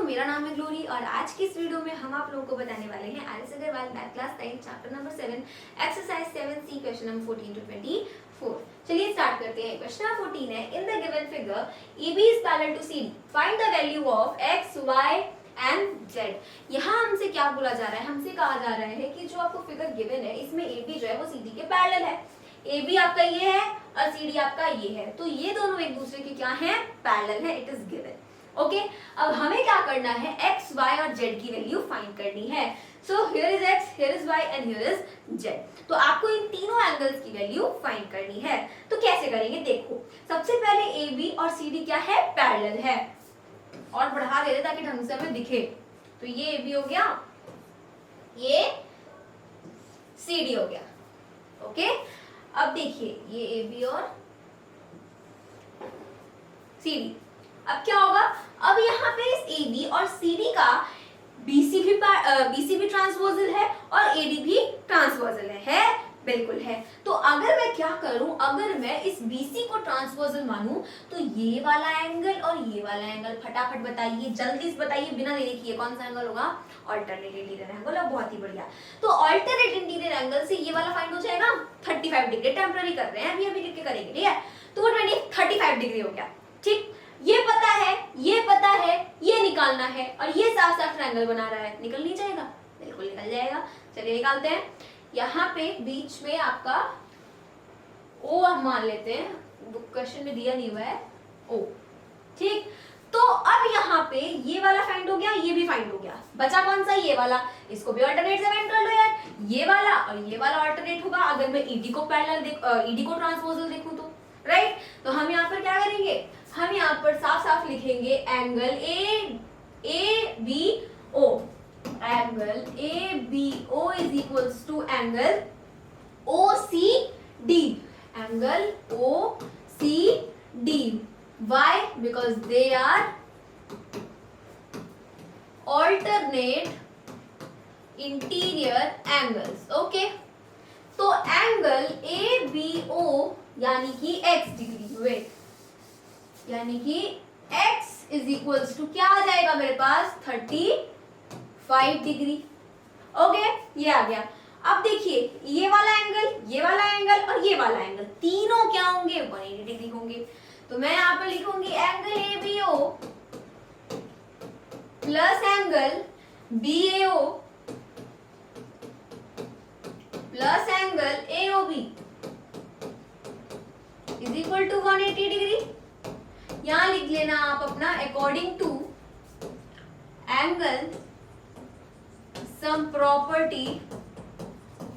मेरा नाम है ग्लोरी और आज की इस वीडियो में हम आप लोगों को बताने वाले हैं R S Agarwal math class 9 chapter number 7 exercise 7C question number 14 to 24। चलिए स्टार्ट करते हैं। क्वेश्चन नंबर 14 है, in the given figure AB is parallel to CD, find the value of x, y and z। यहाँ हमसे क्या बोला जा रहा है, हमसे कहा जा रहा है कि जो आपको फिगर गिवन है इसमें AB जो है वो CD के पैरेलल है। AB आपका ये है और CD आपका ये है, तो ये दोनों एक दूसरे के क्या है, पैरेलल है। It is given. ओके, अब हमें क्या करना है, x, y और z की वैल्यू फाइंड करनी है। So here is x, here is y and here is z। तो आपको इन तीनों एंगल्स की वैल्यू फाइंड करनी है। तो कैसे करेंगे, देखो सबसे पहले AB और CD क्या है, पैरेलल है। और बढ़ा दे रहे ताकि ढंग से हमें दिखे। तो ये AB हो गया, ये CD हो गया। ओके, अब देखिए ये AB और CD। अब क्या होगा, अब यहाँ पे इस AB और CD का BC भी ट्रांसवर्सल है और AD भी ट्रांसवर्सल है बिल्कुल है। तो अगर मैं क्या करूं, अगर मैं इस BC को ट्रांसवर्सल मानूं तो ये वाला एंगल और ये वाला एंगल, फटाफट बताइए, जल्दी से बताइए बिना देरी किए, कौन सा एंगल होगा, अल्टरनेट इंटीरियर एंगल। बहुत ही बढ़िया। तो अल्टरनेट इंटीरियर एंगल से ये वाला फाइंड हो जाएगा 35 डिग्री। टेम्पररी कर रहे हैं, अभी लिख के करेंगे, ठीक है। तो वो 35 डिग्री हो गया। ठीक, ये पता है, ये पता है, ये निकालना है और ये साफ साफ ट्रायंगल बना रहा है, निकल नहीं जाएगा, बिल्कुल निकल जाएगा। चलिए निकालते हैं। यहाँ पे बीच में आपका O हम मान लेते हैं, क्वेश्चन में दिया नहीं हुआ है O। ठीक, तो अब यहाँ पे ये वाला फाइंड हो गया, ये भी फाइंड हो गया, बचा कौन सा, ये वाला। इसको भी अल्टरनेट से फाइंड कर लो यार, ये वाला और ये वाला अल्टरनेट होगा अगर मैं ED को पैरेलल ED को ट्रांसवर्सल देखूं तो, राइट। तो हम यहाँ पर क्या करेंगे, हम यहाँ पर साफ साफ लिखेंगे angle ABO, angle ABO is equals to angle OCD, angle OCD। Why? Because they are alternate interior angles. Okay? तो एंगल ABO यानी कि x डिग्री, वेट, यानी कि x इज इक्वल्स टू क्या आ जाएगा मेरे पास, 35 डिग्री। ओके, ये आ गया। अब देखिए ये वाला एंगल, ये वाला एंगल और ये वाला एंगल, तीनों क्या होंगे, 180 डिग्री होंगे। तो मैं यहाँ पर लिखूंगी angle ABO plus angle BAO plus angle AOB is equal to 180 degree. यहां लिख लेना आप अपना according to angle sum property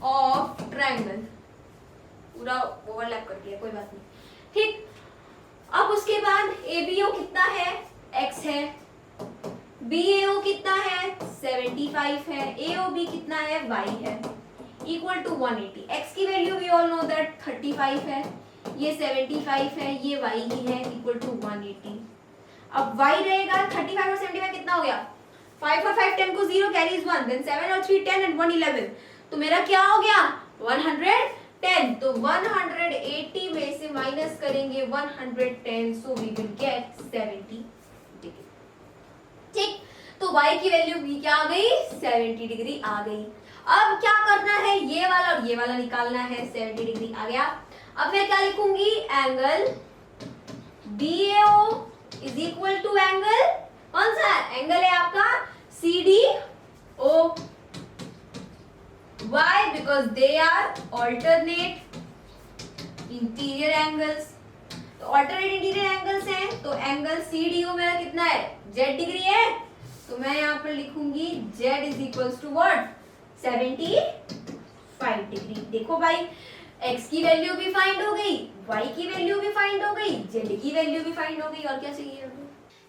of triangle, पूरा ओवरलैप कर दिया, कोई बात नहीं। ठीक, अब उसके बाद ABO कितना है, x है, BAO कितना है, 75 है, AOB कितना है, y है, इक्वल टू 180। x की value we all know that 35 है, ये 75 है, ये y ही है, इक्वल टू 180। अब y रहेगा 35 और 75 कितना हो गया, 5 और 5 10 को 0 कैरीज 1, देन 7 और 3 10 एंड 1 11। तो मेरा क्या हो गया, 110। तो 180 में से माइनस करेंगे 110, so we will get 70 degree. ठीक, तो y की वैल्यू भी क्या आ गई, 70 डिग्री आ गई। अब क्या करना है, ये वाला और ये वाला निकालना है, 70 डिग्री आ गया। अब मैं क्या लिखूंगी, angle BAO is equal to angle, कौन सा एंगल है आपका, CDO। Why? Because they are alternate interior angles। तो alternate interior angles हैं, तो एंगल CDO मेरा कितना है, Z डिग्री है। तो मैं यहाँ पर लिखूंगी Z is equals to what, 75 degree. देखो भाई, x की वैल्यू भी फाइंड हो गई, y की वैल्यू भी फाइंड हो गई, z की वैल्यू भी फाइंड हो गई, और क्या चाहिए।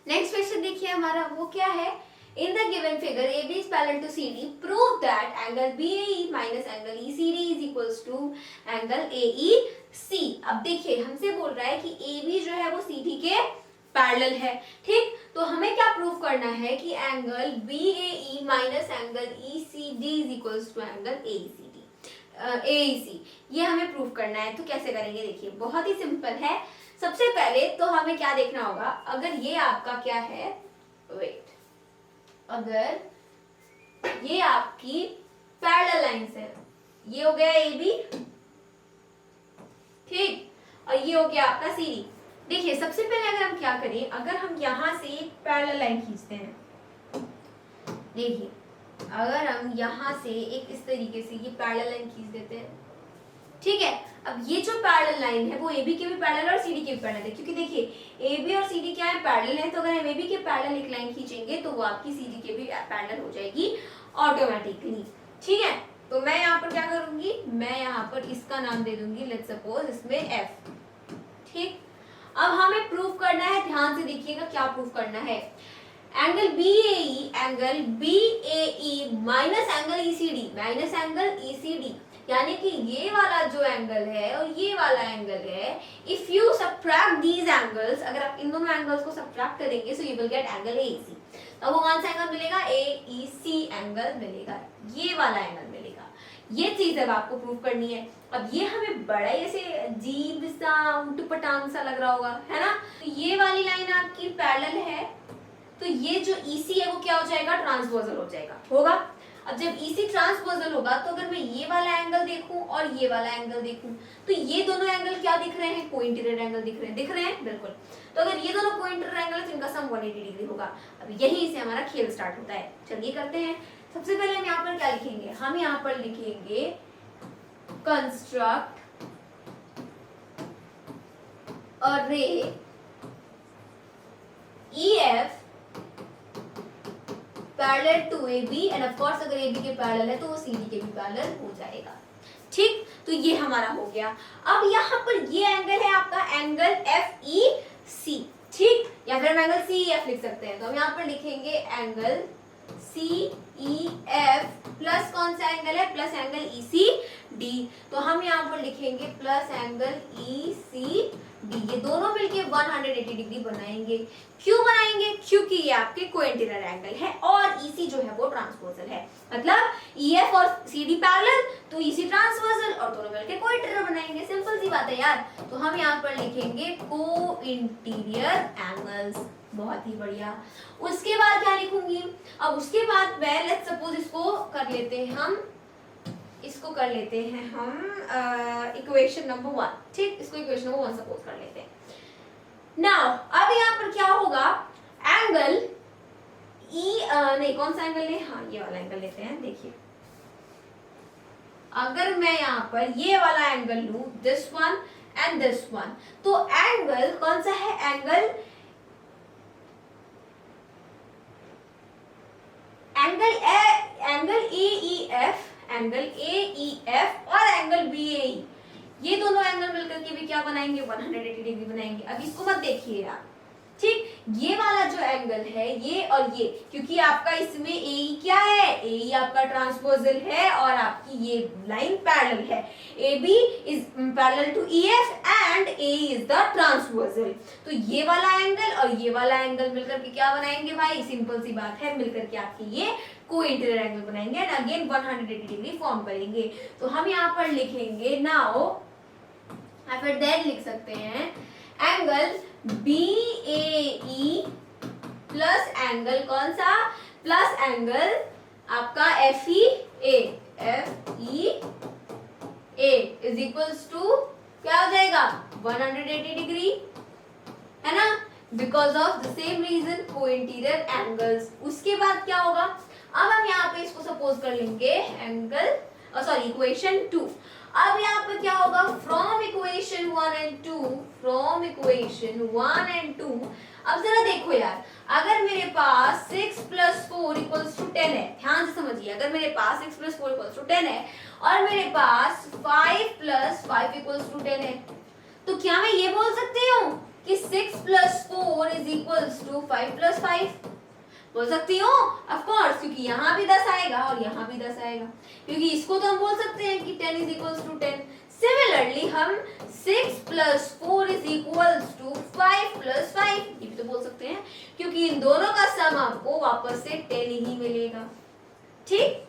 नेक्स्ट क्वेश्चन देखिए हमारा, वो क्या है, in the given figure AB is parallel to CD, prove that angle BAE minus angle ECD is equals to angle AEC। अब देखिए हमसे बोल रहा है कि AB जो है वो CD के पैरेलल है। ठीक, तो हमें क्या प्रूव करना है कि angle BAE minus angle ECD is equals to angle AEC, ये हमें प्रूव करना है। तो कैसे करेंगे, देखिए बहुत ही सिंपल है। सबसे पहले तो हमें क्या देखना होगा, अगर ये आपका क्या है, वेट, अगर ये आपकी पैरेलल लाइंस है, ये हो गया ए बी, ठीक, और ये हो गया आपका सी डी। देखिए सबसे पहले अगर हम क्या करें, अगर हम यहां से एक पैरेलल लाइन खींचते हैं, देखिए अगर हम यहां से एक इस तरीके से ये पैरेलल लाइन खींच देते हैं, ठीक है। अब ये जो पैरेलल लाइन है वो ए बी के भी पैरेलल और सी डी के भी पैरेलल है, क्योंकि देखिए ए बी और सी डी क्या है, पैरेलल है। तो अगर हम ए बी के पैरेलल एक लाइन खींचेंगे तो वो आपकी सी डी के भी पैरेलल हो जाएगी ऑटोमेटिकली, ठीक है। तो मैं यहाँ पर क्या करूंगी, मैं यहाँ पर इसका नाम दे दूंगी लेट्स सपोज इसमें एफ, ठीक। अब हमें प्रूव करना है, ध्यान से देखिएगा क्या प्रूव करना है। Angle B A E minus angle E C D minus angle E C D, यानी कि ये वाला जो एंगल है और ये वाला एंगल है, if you subtract these angles, अगर आप इन दोनों एंगल्स को सब्ट्रैक्ट करेंगे so you will get angle AEC. तो वो कौन सा एंगल मिलेगा, एईसी एंगल मिलेगा, ये वाला एंगल मिलेगा। ये चीज अब आपको प्रूव करनी है। अब ये हमें बड़ा ही ऐसे अजीब सा उटपटांग सा लग रहा होगा, है ना। तो ये वाली लाइन आपकी पैरेलल है, तो ये जो ईसी है वो क्या हो जाएगा, ट्रांसवर्सल हो जाएगा, होगा। अब जब ईसी ट्रांसवर्सल होगा तो अगर मैं ये वाला एंगल देखूं और ये वाला एंगल देखूं तो ये दोनों एंगल क्या दिख रहे हैं, कोइंसिडेंट एंगल दिख रहे हैं, बिल्कुल। तो अगर ये दोनों कोइंसिडेंट एंगल है तो इनका सम 180 डिग्री होगा। अब यहीं से हमारा खेल स्टार्ट होता है। चलिए करते हैं। सबसे पहले हम यहाँ पर क्या लिखेंगे, हम यहाँ पर लिखेंगे construct a ray EF parallel to AB and of course अगर AB के पैरेलल है तो वो CD के भी पैरेलल हो जाएगा, ठीक। तो ये हमारा हो गया। अब यहाँ पर ये एंगल है आपका एंगल FEC, ठीक, या फिर हम एंगल CEF लिख सकते हैं। तो हम यहाँ पर लिखेंगे एंगल CEF प्लस कौन सा एंगल है, प्लस एंगल ECD। तो हम यहाँ पर लिखेंगे प्लस एंगल ECD, ये दोनों मिलके 180 डिग्री बनाएंगे। क्यों बनाएंगे, क्योंकि ये आपके कोइंसिडेंट एंगल है और EC जो है वो ट्रांसवर्सल है, मतलब EF और CD पैरेलल तो EC ट्रांसवर्सल और दोनों मिलके कोइंसिडेंट बनाएंगे। सिंपल सी बात है यार। तो हम यहाँ पर लिखेंगे कोइंटीरियर एंगल्स, बहुत ही बढ़िया। उसके बाद क्या लिखूंगी, अब उसके बाद मैं लेट्स सपोज इसको कर लेते हैं हम इक्वेशन नंबर 1, ठीक, इसको इक्वेशन नंबर 1 सपोज कर लेते हैं। नाउ अब यहाँ पर क्या होगा, एंगल नहीं कौन सा एंगल ले, हाँ ये वाला एंगल लेते हैं। देखिए अगर मैं यहाँ पर ये वाला एंगल लूं, this one and this one, तो एंगल कौन सा है, एंगल एंगल AEF और एंगल BAE, ये दोनों एंगल मिलकर के भी क्या बनाएंगे, 180 डिग्री बनाएंगे। अब इसको मत देखिए आप, ठीक, ये वाला जो एंगल है ये और ये, क्योंकि आपका इसमें AE क्या है, AE आपका ट्रांसवर्सल है और आपकी ये लाइन पैरेलल है। AB is parallel to EF and AE is the transversal. तो ये वाला एंगल और ये वाला एंगल मिलकर के क्या बनाएंगे भाई, सिंपल सी बात है, मिलकर के आपकी ये कोइंसिडेंट एंगल बनाएंगे एंड अगेन 180 डिग्री फॉर्म करेंगे। तो हम यहाँ पर लिखेंगे नाउ, फिर देन लिख सकते हैं एंगल BAE प्लस एंगल कौन सा, प्लस एंगल आपका FEA इज इक्वल्स टू क्या हो जाएगा, 180 डिग्री, है ना, because of the same reason cointerior angles. उसके बाद क्या होगा, अब हम यहाँ पे इसको सपोज कर लेंगे एंगल इक्वेशन 2। अब यहाँ पे क्या होगा, फ्रॉम इक्वेशन 1 एंड 2, अब जरा देखो यार, अगर मेरे पास 6 + 4 = 10 है, ध्यान से समझिए, अगर मेरे पास 6 + 4 = 10 है और मेरे पास 5 + 5 = 10 है, तो क्या मैं ये बोल सकती हूँ कि 6 + 4 = 5 + 5? बोल सकती हूँ, ऑफ कोर्स, क्योंकि यहाँ भी 10 आएगा और यहाँ भी 10 आएगा, क्योंकि इसको तो हम बोल सकते हैं कि 10 = 10। सिमिलरली हम 6 + 4 = 5 + 5 ये भी तो बोल सकते हैं, क्योंकि इन दोनों का सम आपको वापस से 10 ही मिलेगा, ठीक।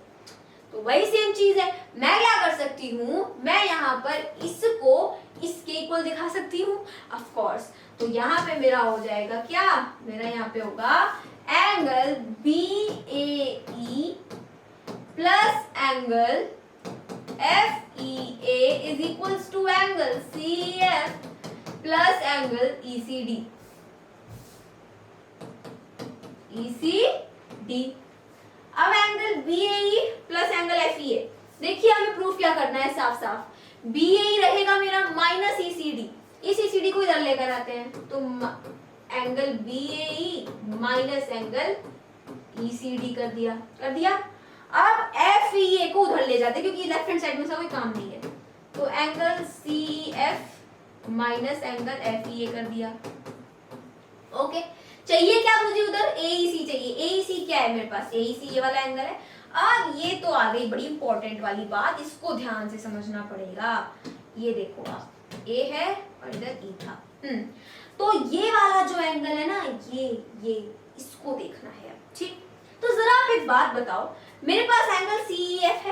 तो वही सेम चीज है। मैं क्या कर सकती हूँ, मैं यहाँ पर इसको इसके इक्वल दिखा सकती हूँ, ऑफ कोर्स। तो यहाँ पे मेरा हो जाएगा क्या, मेरा यहाँ पे होगा angle BAE plus angle FEA is equals to angle CEF plus angle ECD। अब angle BAE plus angle FEA, देखिए हमें प्रूफ क्या करना है साफ साफ। BAE रहेगा मेरा माइनस ECD, इस ECD को इधर लेकर आते हैं तो angle BAE minus angle ECD कर दिया। अब FEA को उधर ले जाते हैं क्योंकि लेफ्ट हैंड साइड में से कोई काम नहीं है, तो angle CEF minus angle FEA कर दिया। ओके, चाहिए क्या मुझे उधर AEC चाहिए। AEC क्या है मेरे पास, AEC ये वाला एंगल है। अब ये तो आ गई बड़ी इंपॉर्टेंट वाली बात, इसको ध्यान से समझना पड़ेगा। ये देखो आप, A है और इधर E था। तो ये वाला जो एंगल है ना, ये इसको देखना है। ठीक, तो जरा आप एक बात बताओ, मेरे पास एंगल CEF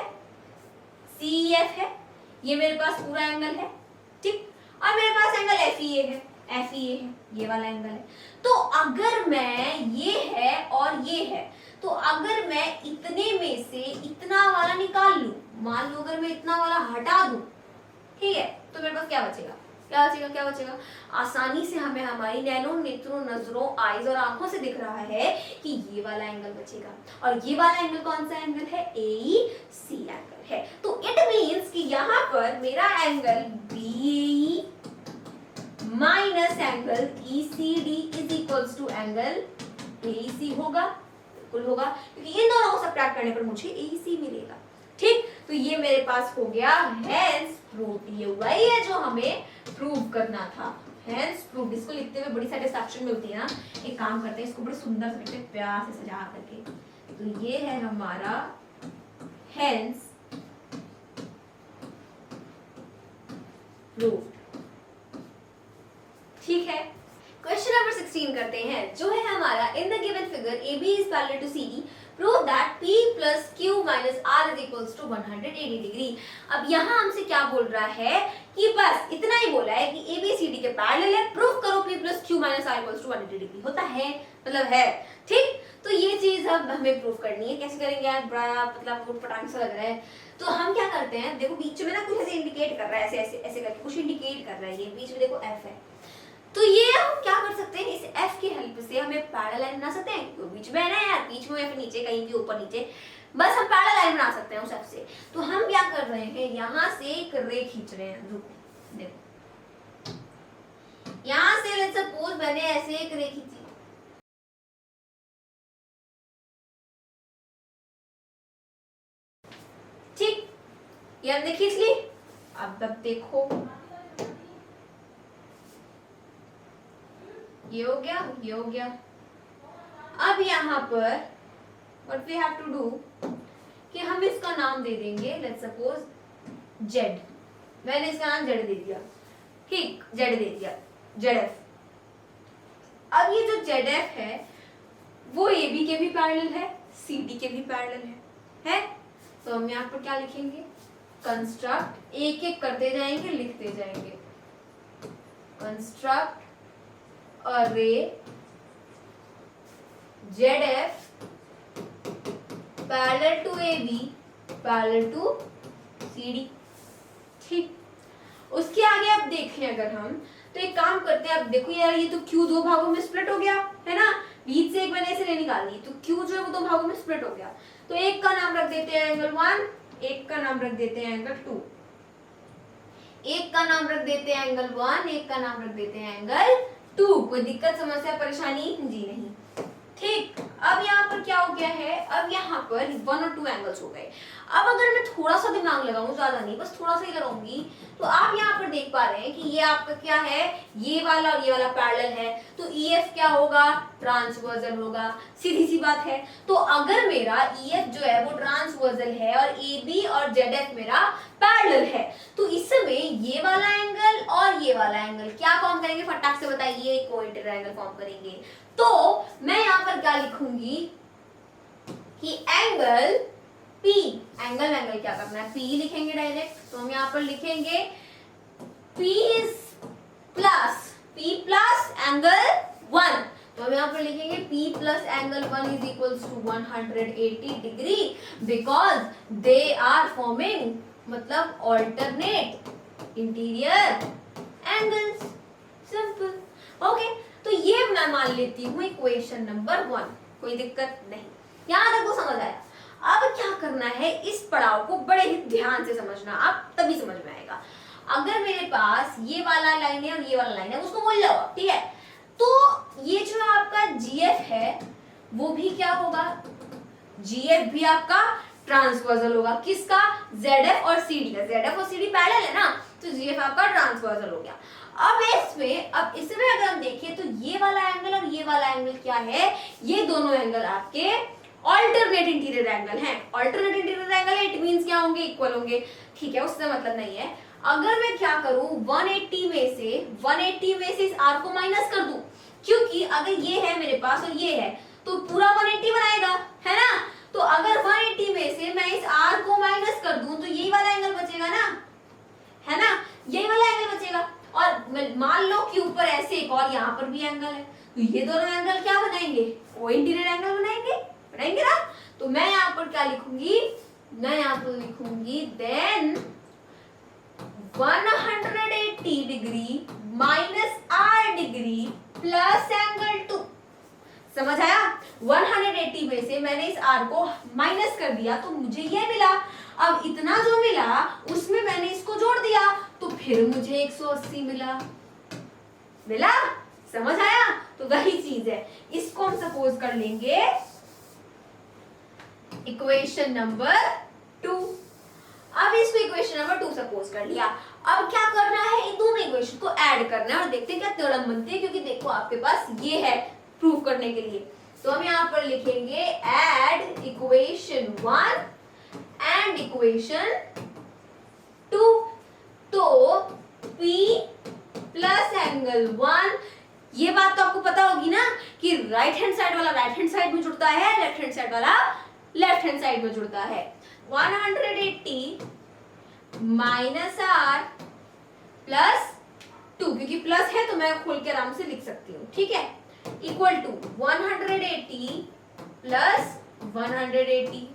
है, ये मेरे पास पूरा एंगल है। ठीक, और मेरे पास एंगल FEA है, ये वाला एंगल है। तो अगर मैं ये है और ये है, तो अगर मैं इतने में से इतना वाला निकाल लूं, मान लो अगर मैं इतना वाला हटा दूं, ठीक है, तो मेरे पास क्या बचेगा? आसानी से हमें हमारी नैनो नेत्रों, नजरों, आईज और आंखों से दिख रहा है कि ये वाला एंगल बचेगा। और ये वाला एंगल कौन सा एंगल है? AEC एंगल है। तो इट मींस कि यहाँ पर मेरा angle BAE minus angle ECD is equals to angle AEC होगा, बिल्कुल होगा, क्योंकि इन दोनों को सब्ट्रैक्ट करने पर मुझे AEC मिलेगा। ठीक, तो ये मेरे पास हो गया हेंस प्रूफ। ये वही है जो हमें प्रूव करना था, हेंस प्रूफ। इसको लिखते हुए बड़ी सेटिस्फैक्शन मिलती है ना। एक काम करते हैं, इसको बड़े सुंदर से लिखते हैं, प्यार से सजा करके। तो ये है हमारा हेंस प्रूफ। ठीक है, क्वेश्चन नंबर 16 करते हैं, जो है हमारा in the given figure AB is parallel to CD, prove that P plus Q minus R is equals to 180 degree. अब यहाँ हमसे क्या बोल रहा है कि बस इतना ही बोला है कि ABCD के पैरेलल है, प्रूफ करो P plus Q minus R equals to 180 degree. होता है, मतलब है। ठीक, तो ये चीज अब हमें प्रूफ करनी है। कैसे करेंगे यार, बड़ा मतलब उटपटांग सा लग रहा है। तो हम क्या करते हैं, देखो बीच में ना कुछ ऐसे इंडिकेट कर रहा है, ऐसे करके कुछ इंडिकेट कर रहा है। ये बीच में देखो F है, तो ये हम क्या कर सकते हैं, इस F की हेल्प से हमें पैरेलल लाइन बना सकते हैं। तो बीच में है ना यार, बीच में या फिर नीचे, कहीं भी ऊपर नीचे, बस हम पैरेलल लाइन बना सकते हैं उस F से। तो हम क्या कर रहे हैं, यहाँ से एक रे खींच रहे हैं। रुको, देखो यहाँ से लेट्स सपोज मैंने ऐसे एक रे खींची, ठीक, ये हमने खींच ली। अब देखो ये हो गया। अब यहाँ पर what we have to do कि हम इसका नाम दे देंगे, let's suppose Z। मैंने इसका नाम Z दे दिया, ठीक, Z दे दिया, ZF। अब ये जो ZF है वो AB के भी पैरेलल है, CD के भी पैरेलल है? तो हम यहाँ पर क्या लिखेंगे, कंस्ट्रक्ट, एक एक करते जाएंगे, लिखते जाएंगे, construct array ZF parallel to AB parallel to CD। ठीक, उसके आगे अब देखें अगर हम, तो एक काम करते हैं। अब देखो यार, ये तो Q दो भागों में स्प्लिट हो गया है ना, बीच से एक मैंने ऐसे रे निकाल ली, तो Q जो है वो दो भागों में स्प्लिट हो गया। तो एक का नाम रख देते हैं एंगल 1, एक का नाम रख देते हैं एंगल 2, एक का नाम रख देते हैं एंगल 1, एक का नाम रख देते हैं एंगल 2। कोई दिक्कत, समस्या, परेशानी जी नहीं। ठीक, अब यहाँ पर क्या हो गया है, अब यहाँ पर 1 और 2 एंगल्स हो गए। अब अगर मैं थोड़ा सा दिमाग लगाऊं, ज्यादा नहीं, बस थोड़ा सा ही लगाऊंगी, तो आप यहाँ पर देख पा रहे हैं कि ये आपका क्या है, ये वाला और ये वाला पैरेलल है। तो EF क्या होगा, ट्रांसवर्सल होगा, सीधी सी बात है। तो अगर मेरा EF जो है वो ट्रांसवर्सल है और AB और ZF मेरा पैरेलल है, तो इस समय ये वाला एंगल और ये वाला एंगल क्या फॉर्म करेंगे, फटाक से बताइए, कोई ट्रायंगल फॉर्म करेंगे। तो मैं यहाँ पर क्या लिखूंगी कि एंगल P, एंगल क्या करना है, P लिखेंगे डायरेक्ट। तो हम यहाँ पर लिखेंगे P प्लस एंगल 1। तो हम यहाँ पर लिखेंगे P plus angle 1 is equals to 180 degree because they are forming मतलब alternate interior angles. Simple. Okay, तो ये मैं मान लेती हूँ इक्वेशन नंबर 1, कोई दिक्कत नहीं, यहाँ तक वो समझ आया। अब क्या करना है, इस पड़ाव को बड़े ही ध्यान से समझना, आप तभी समझ में आएगा। अगर मेरे पास ये वाला लाइन है और ये वाला लाइन है, उसको बोल जाओ, ठीक है। तो ये जो आपका GF है वो भी क्या होगा, GF भी आपका ट्रांसवर्सल होगा। किसका, ZF और CD का। ZF और CD पैरेलल है ना, तो GF आपका ट्रांसवर्सल हो गया। अब इसमें अगर हम देखें तो ये वाला एंगल और ये वाला एंगल क्या है, ये दोनों एंगल आपके ऑल्टरनेट इंटीरियर एंगल हैं। ऑल्टरनेट इंटीरियर एंगल है, इट मींस क्या होंगे, इक्वल होंगे, ठीक है, उससे मतलब नहीं है। अगर मैं क्या करूं, 180 में से इस R को माइनस कर दूं, क्योंकि अगर ये है मेरे पास और ये है तो पूरा 180 बनाएगा, है ना। तो अगर 180 में से मैं इस R को माइनस कर दूं तो यही वाला एंगल बचेगा ना, है ना, यही वाला एंगल बचेगा। और मान लो कि ऊपर ऐसे एक और यहाँ पर भी एंगल है, तो ये दोनों एंगल क्या बनाएंगे, वो इंटीरियर एंगल बनाएंगे ना। तो मैं यहाँ पर क्या लिखूंगी, मैं यहाँ पर लिखूंगी then 180 degree minus R degree plus angle 2। समझ आया, 180 में से मैंने इस R को माइनस कर दिया तो मुझे ये मिला। अब इतना जो मिला उसमें मैंने इसको जोड़ दिया तो फिर मुझे 180 मिला। समझ आया, तो वही चीज है। इसको हम सपोज कर लेंगे इक्वेशन नंबर 2। अब इसको इक्वेशन नंबर 2 सपोज कर लिया। अब क्या करना है, इन दोनों इक्वेशन को ऐड करना है और देखते हैं क्या थ्योरम बनती है, क्योंकि देखो आपके पास ये है प्रूव करने के लिए। तो हम यहाँ पर लिखेंगे ऐड इक्वेशन 1 एंड इक्वेशन 2। तो P प्लस एंगल 1, ये बात तो आपको पता होगी ना कि राइट हैंड साइड वाला राइट हैंड साइड में जुड़ता है, लेफ्ट हैंड साइड वाला लेफ्ट हैंड साइड में जुड़ता है। 180 माइनस R प्लस 2, क्योंकि प्लस है तो मैं खोल के आराम से लिख सकती हूँ, ठीक है, इक्वल टू 180 प्लस 180।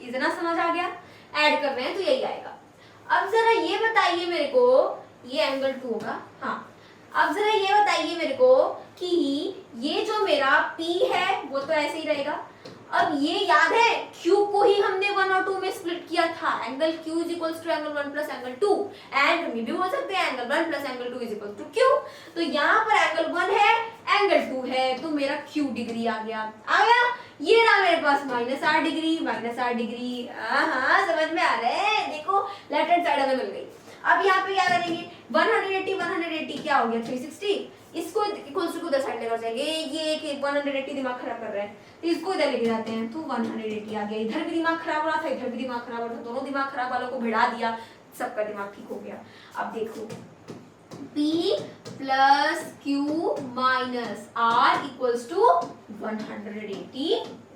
इतना समझ आ गया, ऐड कर रहे हैं तो यही आएगा। अब जरा ये बताइए मेरे को, ये एंगल 2 होगा, हाँ। अब जरा ये बताइए मेरे को कि ये जो मेरा P है वो तो ऐसे ही रहेगा। अब ये याद है Q को ही हमने 1 और 2 में स्प्लिट किया था, angle Q is equals to angle 1 plus angle 2, and हम ये भी बोल सकते हैं angle 1 plus angle 2 is equals to Q। तो यहाँ पर एंगल 1 है, एंगल 2 है, तो मेरा Q डिग्री आ गया। ये रहा मेरे पास -R डिग्री, हाँ समझ में आ रहा है, देखो लेफ्ट हैंड साइड हमें मिल गई। अब यहाँ पे क्या करेंगे, 180 क्या हो गया 360, इसको इक्वल्स टू को उधर साइड लेकर जाएंगे। ये कि 180 दिमाग खराब कर रहे हैं तो इसको इधर लेके जाते हैं, तो 180 आ गया। इधर भी दिमाग खराब हो रहा था, इधर भी दिमाग खराब हो रहा था, दोनों दिमाग खराब वालों को भिड़ा दिया, सबका दिमाग ठीक हो गया। अब देखो P plus Q minus R equals to 180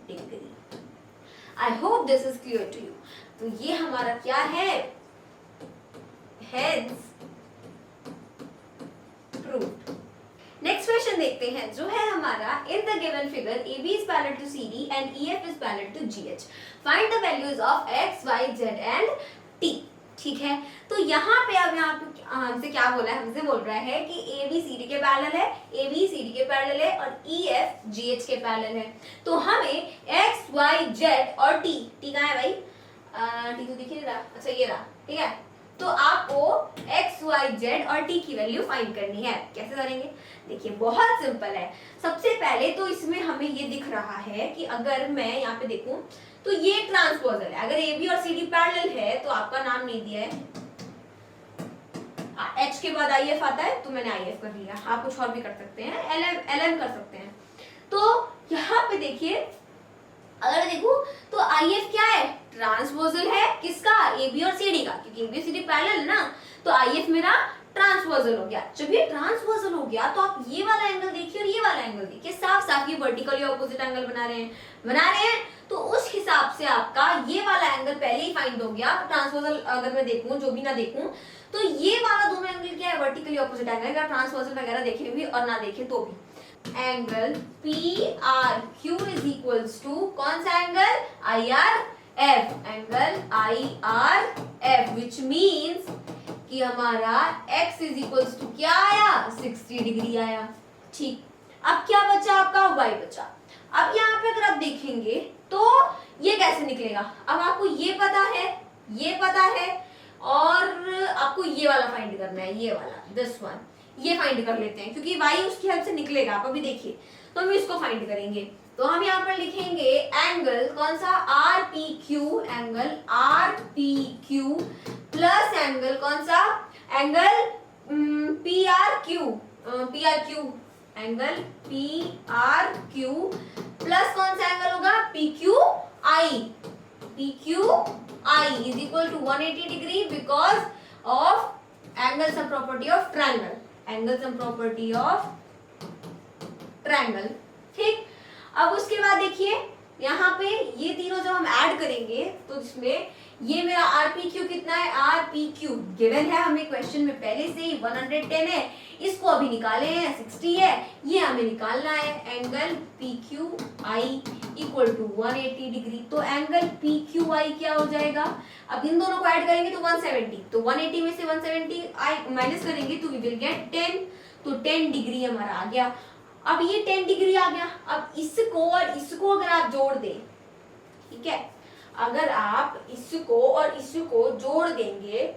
degree. I hope this is clear to you. तो ये हमारा क्या है, हेंस प्रूव्ड। नेक्स्ट क्वेश्चन देखते हैं जो है हमारा, in the given figure AB is parallel to CD and EF is parallel to GH. Find the values of X, Y, Z and T. ठीक है, तो यहाँ पे अब यहाँ पे हमसे क्या बोला है, हमसे बोल रहा है कि AB CD के पैरेलल है, AB CD के पैरेलल है और EF GH के पैरेलल है। तो हमें X, Y, Z और T कहाँ है भाई, T तो दिख ही रहा, अच्छा ये रहा, ठीक है। तो आपको X, Y, Z और T की वैल्यू फाइंड करनी है। कैसे करेंगे, देखिए बहुत सिंपल है। सबसे पहले तो इसमें हमें ये दिख रहा है कि अगर मैं यहाँ पे देखूं तो ये ट्रांसपोजल है। अगर AB और CD पैरेलल है तो आपका नाम नहीं दिया है, H के बाद IF आता है तो मैंने IF कर लिया। आप कुछ और भी कर सकते हैं, LM कर सकते हैं। तो यहाँ पे देखिए, अगर देखूं तो IF क्या है, ट्रांसपोजल है, किसका, AB और CD का, क्योंकि AB और CD पैरेलल है ना, तो IF मेरा ट्रांसवर्सल हो गया। जब ये ट्रांसवर्सल हो गया तो आप ये वाला एंगल देखिए और ये वाला एंगल देखिए, साफ साफ ये वर्टिकली ऑपोजिट एंगल बना रहे हैं। तो उस हिसाब से आपका ये वाला एंगल पहले ही फाइंड हो गया। ट्रांसवर्सल अगर मैं देखूं, जो भी ना देखूं, तो ये वाला दोनों एंगल क्या है, वर्टिकली ऑपोजिट एंगल। अगर ट्रांसवर्सल वगैरह देखे भी और ना देखे तो भी, angle PRQ is equals to कौन सा angle IRF, angle IRF which means कि हमारा x इज इक्वल्स टू क्या आया 60 डिग्री आया। ठीक, अब क्या बचा आपका y बचा। अब यहाँ पे अगर आप देखेंगे तो ये कैसे निकलेगा। अब आपको ये पता है और आपको ये वाला फाइंड करना है, ये वाला दिस वन, ये फाइंड कर लेते हैं क्योंकि y उसकी हेल्प से निकलेगा। आप अभी देखिए तो हम इसको फाइंड करेंगे। तो हम यहाँ पर लिखेंगे एंगल कौन सा RPQ, angle RPQ plus angle कौन सा angle PRQ, angle PRQ plus कौन सा एंगल होगा PQI is equal to 180 degree because of angle sum property of triangle, ठीक। अब उसके बाद देखिए यहाँ पे ये तीनों जब हम ऐड करेंगे तो इसमें ये मेरा RPQ कितना है, RPQ गिवन है हमें क्वेश्चन में पहले से ही 110 है, इसको अभी निकाले हैं 60 है, ये हमें निकालना है। Angle PQI equal to 180 degree, तो एंगल PQI क्या हो जाएगा, अब इन दोनों को ऐड करेंगे तो 170, तो 180 में से 170 माइनस करेंगे तो वी विल गेट 10, तो 10 डिग्री हमारा आ गया। अब ये 10 डिग्री आ गया। अब इसको और इसको अगर आप जोड़ दें, ठीक है, अगर आप इसको और इसको जोड़ देंगे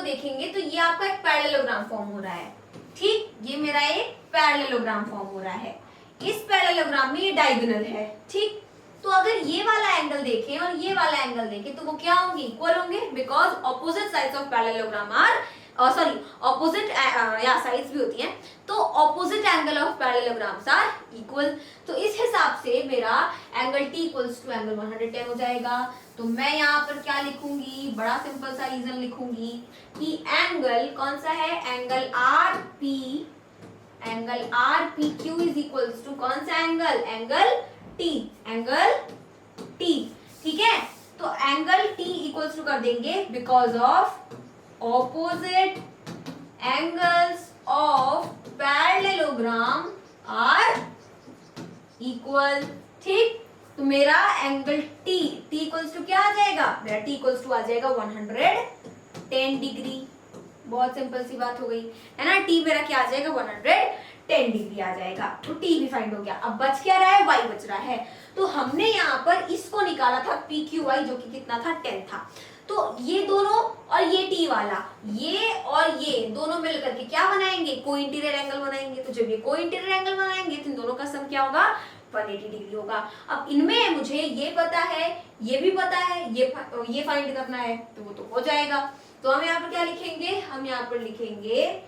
देखेंगे तो ये आपका एक पैरेललोग्राम फॉर्म हो रहा है, ठीक। ये मेरा एक पैरेललोग्राम फॉर्म हो रहा है। इस पैरेललोग्राम में ये डायगोनल है, ठीक। तो अगर ये वाला एंगल देखें और ये वाला एंगल देखें तो वो क्या होंगे, इक्वल होंगे, because opposite sides of parallelogram are opposite या साइड्स भी होती हैं, तो opposite angle of parallelograms are equal. तो इस हिसाब से मेरा angle T equals to angle 110 हो जाएगा। तो मैं यहाँ पर क्या लिखूंगी, बड़ा सिंपल सा रीजन लिखूंगी कि एंगल कौन सा है, angle RPQ is equals to कौन सा एंगल, एंगल T, ठीक है। तो एंगल T इक्वल्स टू कर देंगे because of opposite angles of parallelogram are equal, ठीक। तो मेरा एंगल T इक्वल्स टू क्या आ जाएगा, मेरा T इक्वल्स टू आ जाएगा 110 डिग्री। बहुत सिंपल सी बात हो गई है ना। T मेरा क्या आ जाएगा, 110 डिग्री आ जाएगा। तो T भी फाइंड हो गया। अब बच क्या रहा है, Y बच रहा है। तो हमने यहाँ पर इसको निकाला था PQY जो कि कितना था, 10 था। तो ये दोनों और ये T वाला, ये और ये दोनों मिलकर के क्या बनाएंगे, को इंटीरियर एंगल बनाएंगे। तो जब ये को इंटीरियर एंगल बनाएंगे तो इन दोनों का सम क्या होगा, 180 डिग्री होगा। अब इनमें मुझे ये पता है, ये भी पता है, ये फाइंड करना है, तो वो तो हो जाएगा। तो हम यहाँ पर क्या लिखेंगे, हम यहाँ पर लिखेंगे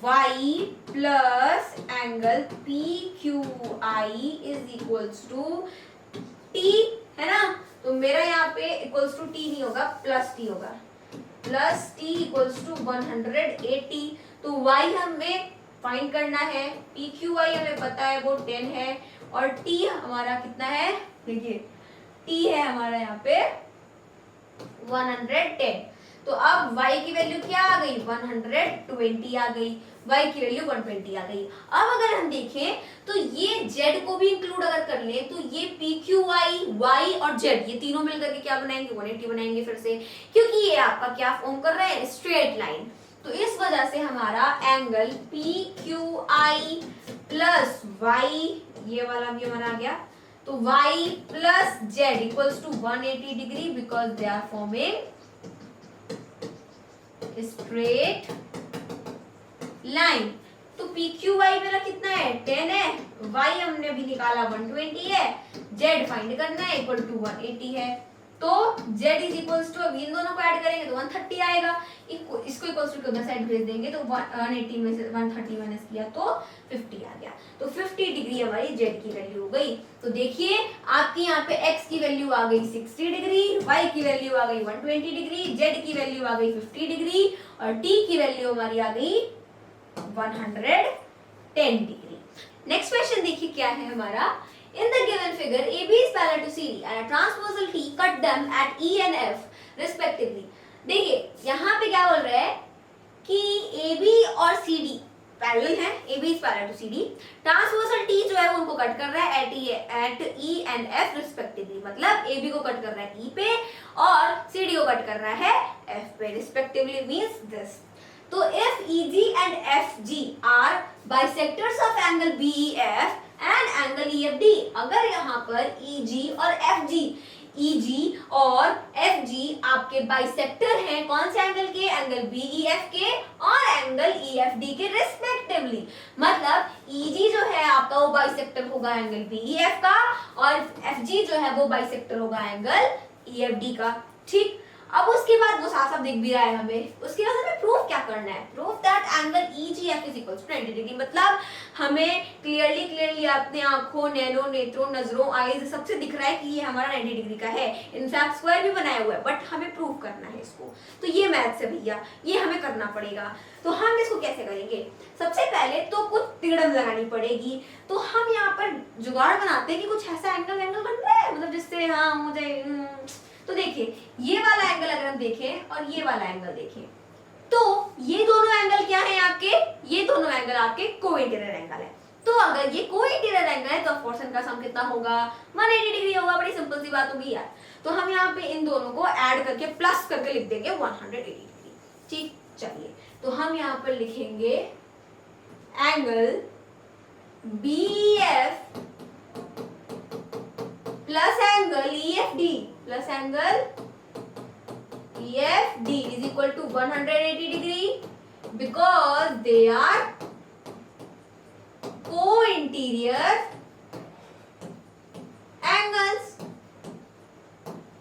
y plus angle PQI is equals to T, है ना। तो मेरा यहाँ पे इक्वल्स टू T नहीं होगा, प्लस T होगा, प्लस T इक्वल्स टू 180। तो y हमें फाइंड करना है, PQI हमें पता है वो 10 है और T हमारा कितना है, देखिए T है हमारा यहाँ पे 110। तो अब y की वैल्यू क्या आ गई, 120 आ गई, y की वैल्यू 120 आ गई। अब अगर हम देखें तो ये z को भी इंक्लूड अगर कर लें तो ये PQI, y और z ये तीनों मिलकर के क्या बनाएंगे, 180 बनाएंगे फिर से, क्योंकि ये आपका क्या फॉर्म कर रहे हैं, स्ट्रेट लाइन। तो इस वजह से हमारा एंगल PQI प्लस y, ये वाला भी हमारा आ गया, तो y प्लस z equals to 180 degree because they are forming straight line. तो PQY मेरा कितना है, 10 है, y हमने भी निकाला 120 है, z फाइंड करना है इक्वल टू 180 है। तो z इज इक्वल्स टू, अब इन दोनों को ऐड करेंगे तो 130 आएगा, इसको इक्वल्स टू उधर साइड भेज देंगे तो 180 में से 130 माइनस किया तो 50 आ गया। तो 50 डिग्री हमारी z की वैल्यू हो गई। तो देखिए आपकी यहाँ पे x की वैल्यू आ गई 60 डिग्री, y की वैल्यू आ गई 120 डिग्री, z की वैल्यू आ गई 50 डिग्री और t की वैल्यू हमारी आ गई 110 डिग्री। नेक्स्ट क्वेश्चन देखिए क्या है हमारा। In the given figure, AB is parallel to CD and a transversal T cut them at E and F respectively. देखिए यहाँ पे क्या बोल रहा है कि AB और CD पैरेलल हैं, AB is parallel to CD, transversal T जो है वो उनको कट कर रहा है at E and F respectively, मतलब AB को कट कर रहा है E पे और CD को कट कर रहा है F पे respectively, means this. तो if EG and FG are bisectors of angle BEF and angle EFD, अगर यहाँ पर EG और FG आपके बाइसेक्टर हैं कौन से एंगल के, एंगल BEF के और एंगल EFD के रिस्पेक्टिवली, मतलब EG जो है आपका वो बाइसेक्टर होगा एंगल BEF का और FG जो है वो बाइसेक्टर होगा एंगल EFD का। ठीक, अब उसके बाद वो साफ साफ दिख भी रहा है हमें, उसके बाद हमें प्रूफ क्या करना है, proof that angle EGF is equal to 90 degree, मतलब हमें क्लियरली अपने आंखों, नैनों, नेत्रों, नजरों, आईज सबसे दिख रहा है कि ये हमारा 90 डिग्री का है, इनफैक्ट स्क्वायर भी बनाया हुआ है, बट हमें प्रूफ करना है इसको। तो ये मैथ्स है भैया, ये हमें करना पड़ेगा। तो हम इसको कैसे करेंगे, सबसे पहले तो कुछ तिगड़म लगानी पड़ेगी। तो हम यहाँ पर जुगाड़ बनाते हैं कि कुछ ऐसा एंगल बन रहा है, मतलब जिससे हाँ हो जाए। तो देखिए ये वाला एंगल अगर हम देखें और ये वाला एंगल देखें तो ये दोनों एंगल क्या है आपके, ये दोनों एंगल आपके कोइंटीरियर एंगल है। तो अगर ये कोइंटीरियर एंगल है तो ऑफ कोर्स इनका सम कितना होगा, 180 डिग्री होगा। बड़ी सिंपल सी बात होगी यार। तो हम यहाँ पे इन दोनों को ऐड करके प्लस करके लिख देंगे 180 डिग्री। ठीक, चलिए तो हम यहाँ पर लिखेंगे angle BEF plus angle EFD plus angle EFD is equal to 180 degree because they are co-interior angles,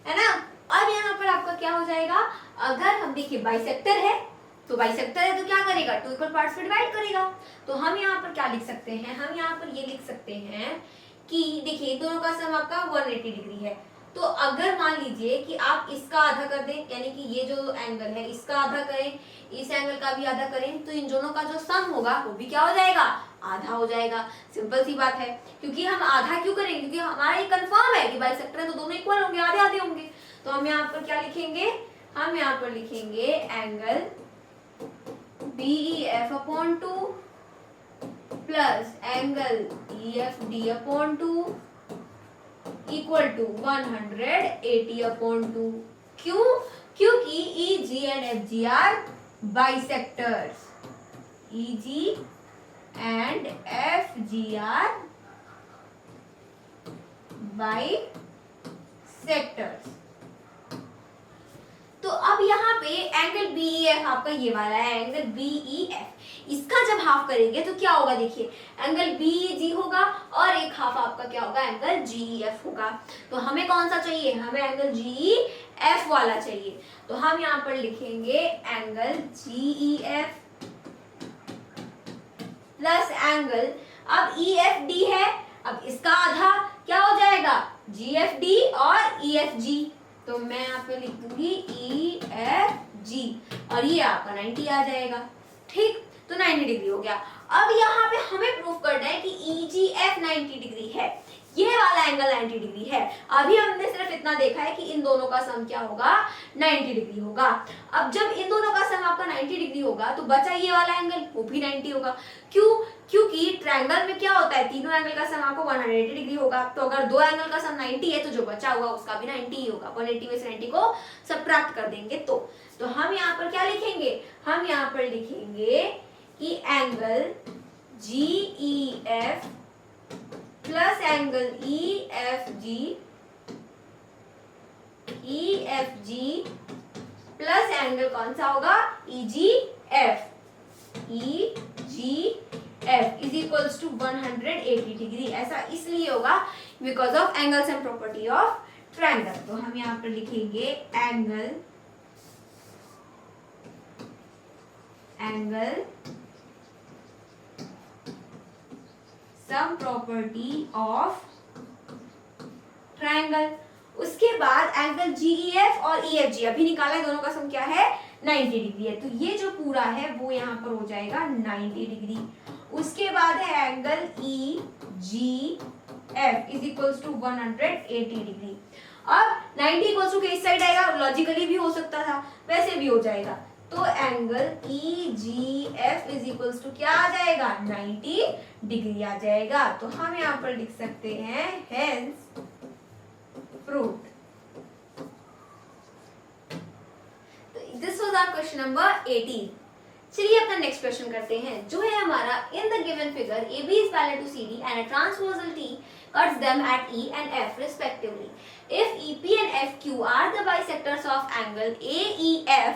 है ना। अब यहाँ पर आपका क्या हो जाएगा, अगर हम देखिए बाइसेक्टर है तो बाइसेक्टर है तो क्या करेगा, 2 इक्वल पार्ट्स में डिवाइड करेगा। तो हम यहाँ पर क्या लिख सकते हैं, हम यहाँ पर ये लिख सकते हैं कि देखिए दोनों का सम आपका 180 डिग्री है। तो अगर मान लीजिए कि आप इसका आधा कर दें, यानी कि ये जो एंगल है इसका आधा करें, इस एंगल का भी आधा करें, तो इन दोनों का जो सम होगा वो भी क्या हो जाएगा, आधा हो जाएगा। सिंपल सी बात है, क्योंकि हम आधा क्यों करेंगे, क्योंकि हमारा ये कंफर्म है कि बाइसेक्टर है तो दोनों इक्वल होंगे, आधे आधे होंगे। तो हम यहाँ पर क्या लिखेंगे, हम यहाँ पर लिखेंगे angle BEF/2 plus angle EFD/2 equal to 180/2। क्यों, क्योंकि EG and FG are bisectors, EG and FG are bisectors. तो अब यहाँ पे एंगल BEF आपका ये वाला है, एंगल BEF, इसका जब हाफ करेंगे तो क्या होगा, देखिए एंगल BEG होगा और एक हाफ आपका क्या होगा, एंगल GEF होगा। तो हमें कौन सा चाहिए, हमें एंगल GEF वाला चाहिए। तो हम यहाँ पर लिखेंगे एंगल GEF प्लस एंगल, अब EFD है, अब इसका आधा क्या हो जाएगा, GFD और EFG। तो मैं यहाँ पे लिख दूंगी EFG और ये आपका 90 आ जाएगा। ठीक, तो 90 डिग्री हो गया। अब यहाँ पे हमें प्रूफ करना है कि EGF 90 डिग्री है, ये वाला एंगल 90 डिग्री है। अभी हमने सिर्फ इतना देखा है कि इन दोनों का सम क्या होगा, 90 डिग्री होगा। अब जब इन दोनों का सम आपका 90 डिग्री होगा तो बचा ये वाला एंगल, वो भी 90 होगा। क्यों, क्योंकि ट्रायंगल में क्या होता है, तीनों एंगल का सम आपको 180 डिग्री होगा। तो अगर दो एंगल का सम 90 है तो जो बचा हुआ उसका भी 90 ही होगा। 180 में से 90 को सबट्रैक्ट कर देंगे तो हम यहाँ पर क्या लिखेंगे, हम यहाँ पर लिखेंगे कि angle GEF plus angle EFG plus angle कौन सा होगा, EGF is equals to 180 degree. ऐसा इसलिए होगा because of angles and property of triangle. तो हम यहाँ पर लिखेंगे angle sum property of triangle. उसके बाद एंगल GEF और EFG अभी निकाला है, दोनों का सम क्या है 90 डिग्री है, तो ये जो पूरा है वो यहाँ पर हो जाएगा 90 डिग्री। उसके बाद है angle EGF is equals to 180 degree. अब 90 इक्वल्स टू किस साइड आएगा, लॉजिकली भी हो सकता था, वैसे भी हो जाएगा, तो angle EGF is equals to क्या आ जाएगा 90 डिग्री आ जाएगा। तो हम यहाँ पर लिख सकते हैं hence proved. This was our question number 18। चलिए अपना नेक्स्ट क्वेश्चन करते हैं, जो है हमारा in the given figure AB is parallel to CD and a transversal T cuts them at E and F respectively. If EP and FQ are the bisectors of angle AEF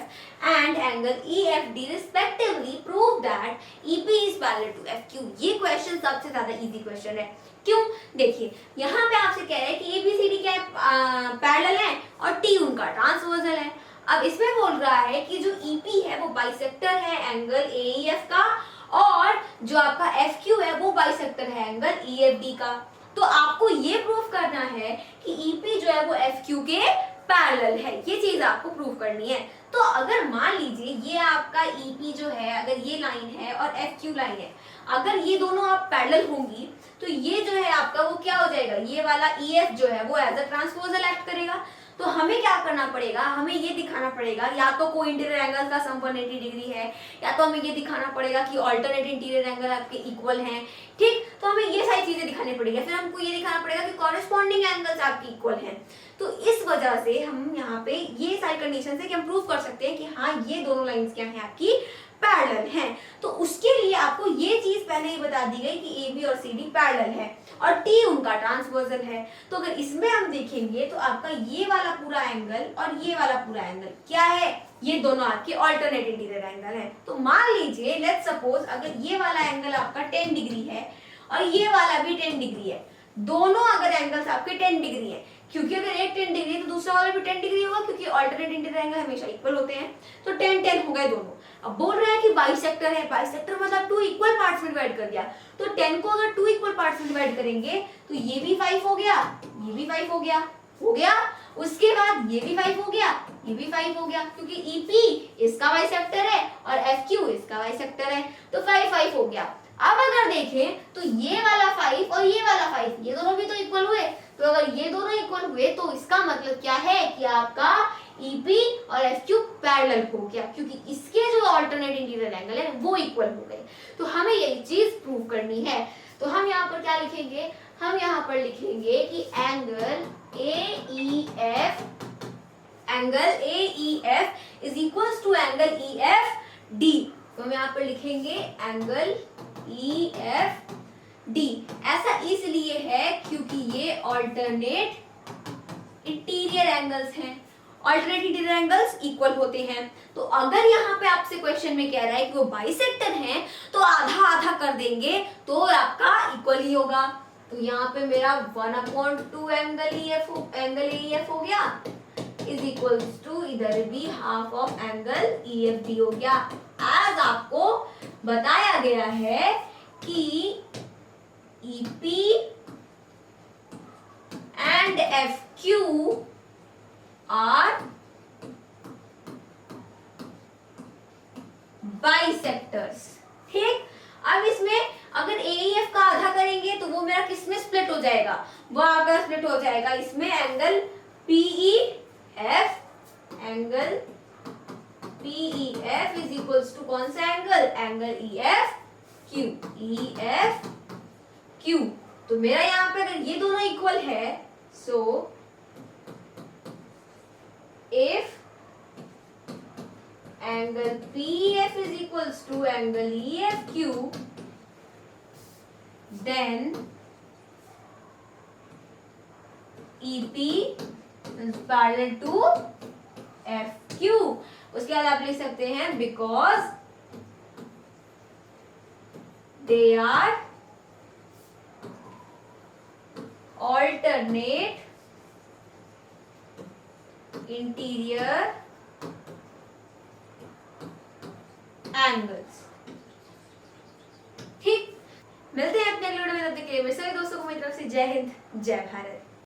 and angle EFD respectively, prove that EP is parallel to FQ। ये question सबसे ज्यादा easy question है। क्यों? देखिए यहाँ पे आपसे कह रहे हैं कि ABCD क्या है पैरेलल है और T उनका ट्रांसवर्सल है। अब इसमें बोल रहा है कि जो EP है वो बाइसेक्टर है एंगल AEF का, और जो आपका FQ है वो बाइसेक्टर है एंगल EFD का। तो आपको ये प्रूव करना है कि EP जो है वो FQ के पैरेलल है, ये चीज आपको प्रूव करनी है। तो अगर मान लीजिए ये आपका EP जो है, अगर ये लाइन है और FQ लाइन है, अगर ये दोनों आप पैरेलल होंगी तो ये जो है आपका वो क्या हो जाएगा, ये वाला EF जो है वो एज अ ट्रांसपोजल एक्ट करेगा। तो हमें क्या करना पड़ेगा, हमें ये दिखाना पड़ेगा या तो कोई इंटीरियर एंगल का सम 180 डिग्री है, या तो हमें ये दिखाना पड़ेगा कि ऑल्टरनेट इंटीरियर एंगल आपके इक्वल हैं। ठीक, तो हमें ये सारी चीजें दिखानी पड़ेगी, फिर हमको ये दिखाना पड़ेगा कि कॉरेस्पॉन्डिंग एंगल्स आपके इक्वल हैं। तो इस वजह से हम यहाँ पे ये सारी कंडीशन से कि हम प्रूव कर सकते हैं कि हाँ ये दोनों लाइंस क्या है आपकी पैरेलल हैं। तो उसके लिए आपको ये चीज पहले ही बता दी गई कि AB और CD पैरेलल है और T उनका ट्रांसवर्सल है। तो अगर इसमें हम देखेंगे तो आपका ये वाला पूरा एंगल और ये वाला पूरा एंगल क्या है, ये दोनों आपके ऑल्टरनेट इंटीरियर एंगल है। तो मान लीजिए लेट्स सपोज अगर ये वाला एंगल आपका 10 डिग्री है और ये वाला भी 10 डिग्री है, दोनों अगर एंगल्स आपके 10 डिग्री है, क्योंकि अगर एक 10 डिग्री है तो दूसरा वाला भी 10 डिग्री होगा, क्योंकि ऑल्टरनेट इंटीरियर एंगल हमेशा इक्वल होते हैं, तो 10 10 हो गए दोनों। अब बोल रहा है कि बाइसेक्टर है, बाइसेक्टर मतलब 2 इक्वल पार्ट्स में डिवाइड कर दिया, तो 10 को अगर 2 इक्वल पार्ट्स में डिवाइड करेंगे तो ये भी 5 हो गया, ये भी 5 हो गया, उसके बाद ये भी 5 हो गया, ये भी 5 हो गया, क्योंकि EP इसका बाइसेक्टर है और FQ इसका बाइसेक्टर है, तो 5 5 हो गया। अब अगर देखें तो ये वाला 5 और ये वाला 5 ये दोनों भी तो इक्वल हुए, तो अगर ये दोनों इक्वल हुए तो इसका मतलब क्या है कि आपका EP और FQ पैरेलल हो गया, क्योंकि इसके जो अल्टरनेट इंटीरियर एंगल है वो इक्वल हो गए। तो हमें यही चीज प्रूव करनी है। तो हम यहाँ पर क्या लिखेंगे, हम यहाँ पर लिखेंगे कि angle AEF is equals to angle EFD। तो हम यहाँ पर लिखेंगे एंगल EFD। ऐसा इसलिए है क्योंकि ये ऑल्टरनेट इंटीरियर एंगल्स हैं, ऑल्टरनेट इंटीरियर एंगल्स इक्वल होते हैं। तो अगर यहाँ पे आपसे क्वेश्चन में कह रहा है कि वो बाइसेक्टर हैं तो आधा आधा कर देंगे तो आपका इक्वल ही होगा। तो यहाँ पे मेरा 1/2 एंगल EF हो गया इज इक्वल्स टू इधर भी हाफ ऑफ एंगल EFD हो गया। आज आपको बताया गया है कि EP and FQ are bisectors। ठीक, अब इसमें अगर AEF का आधा करेंगे तो वो मेरा किस में स्प्लिट हो जाएगा, वो आपका स्प्लिट हो जाएगा इसमें angle PEF, angle PEF is equals to कौन सा एंगल, एंगल EFQ। तो मेरा यहाँ पे अगर ये दोनों इक्वल है, सो if angle PEF is equals to angle EFQ, then EP is parallel to FQ। उसके बाद आप लिख सकते हैं because they are alternate interior angles. ठीक, मिलते हैं अपने अगले वीडियो में, तब तक के लिए मेरे सभी दोस्तों को मेरी तरफ से जय हिंद, जय भारत।